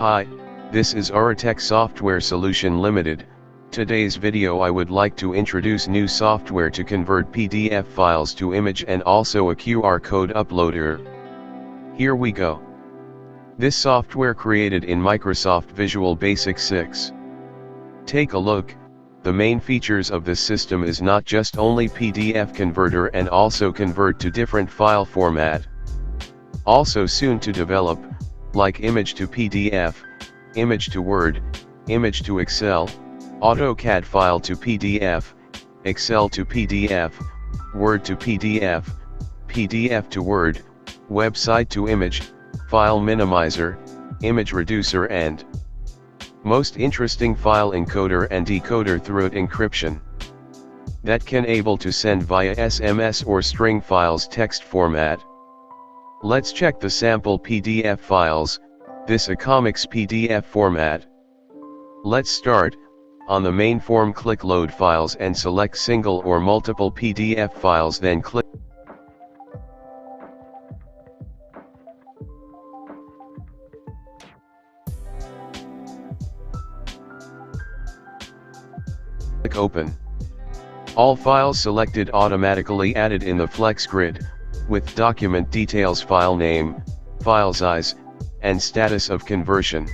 Hi, this is Auratech Software Solution Limited. Today's video I would like to introduce new software to convert PDF files to image and also a QR code uploader. Here we go. This software created in Microsoft Visual Basic 6. Take a look. The main features of this system is not just only PDF converter and also convert to different file format. Also soon to develop, like image to PDF, image to Word, image to Excel, AutoCAD file to PDF, Excel to PDF, Word to PDF, PDF to Word, website to image, file minimizer, image reducer and most interesting file encoder and decoder through encryption. That can able to send via SMS or string files text format. Let's check the sample PDF files, this a comics PDF format. Let's start. On the main form click load files and select single or multiple PDF files, then click open. All files selected automatically added in the flex grid, with document details, file name, file size, and status of conversion.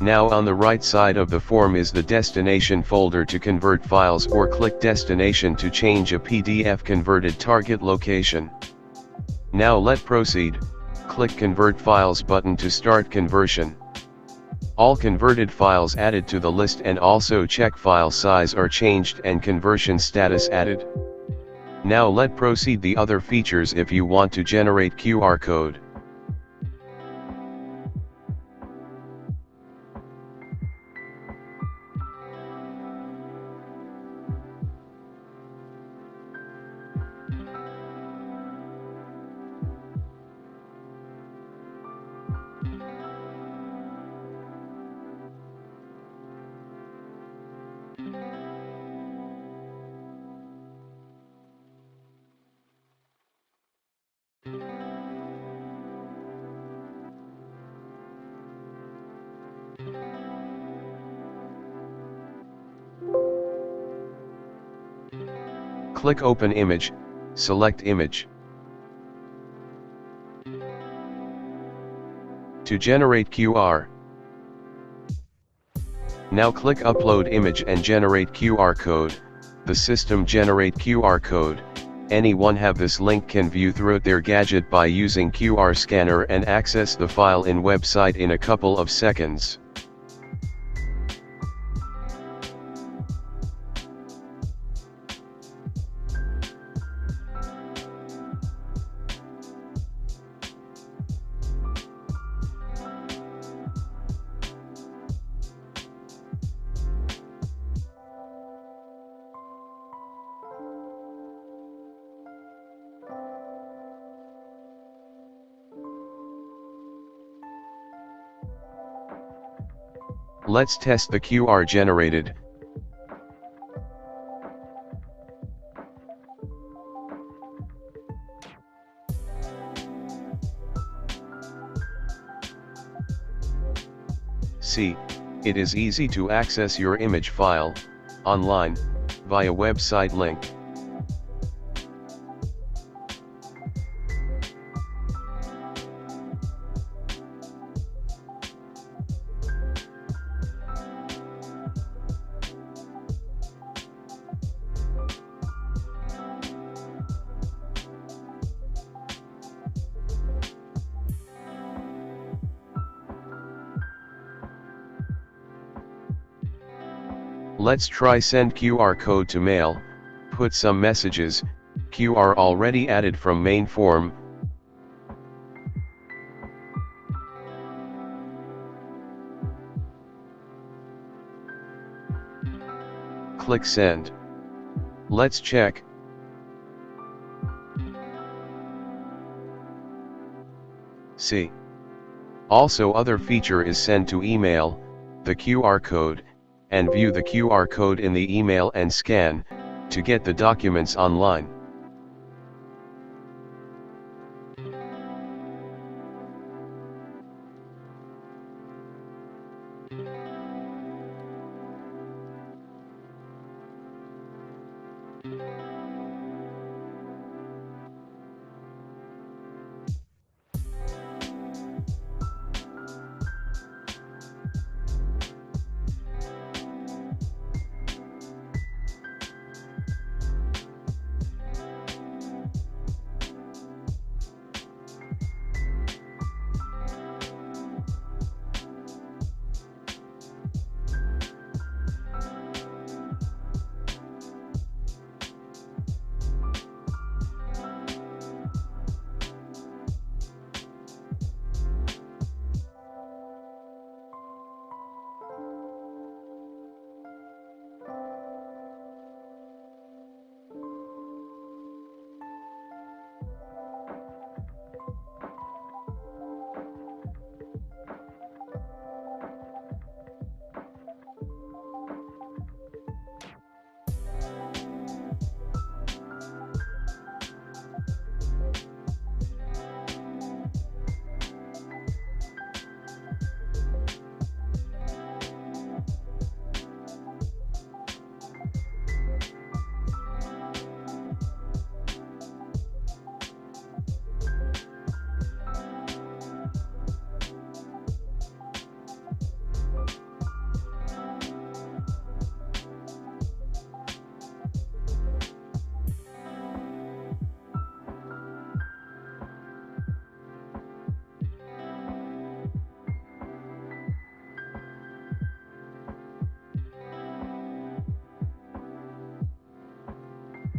Now on the right side of the form is the destination folder to convert files, or click destination to change a PDF converted target location. Now let proceed, click convert files button to start conversion. All converted files added to the list and also check file size are changed and conversion status added. Now let proceed the other features. If you want to generate QR code, click open image, select image. To generate QR. Now click upload image and generate QR code. The system generate QR code. Anyone have this link can view through their gadget by using QR scanner and access the file in website in a couple of seconds. Let's test the QR generated. See, it is easy to access your image file, online, via website link. Let's try send QR code to mail, put some messages, QR already added from main form. Click send. Let's check. See. Also other feature is send to email, the QR code, and view the QR code in the email and scan, to get the documents online.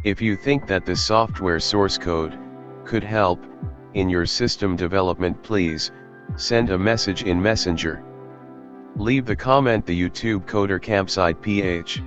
If you think that the software source code could help in your system development, please send a message in Messenger. Leave the comment the YouTube CoderCampSite PH.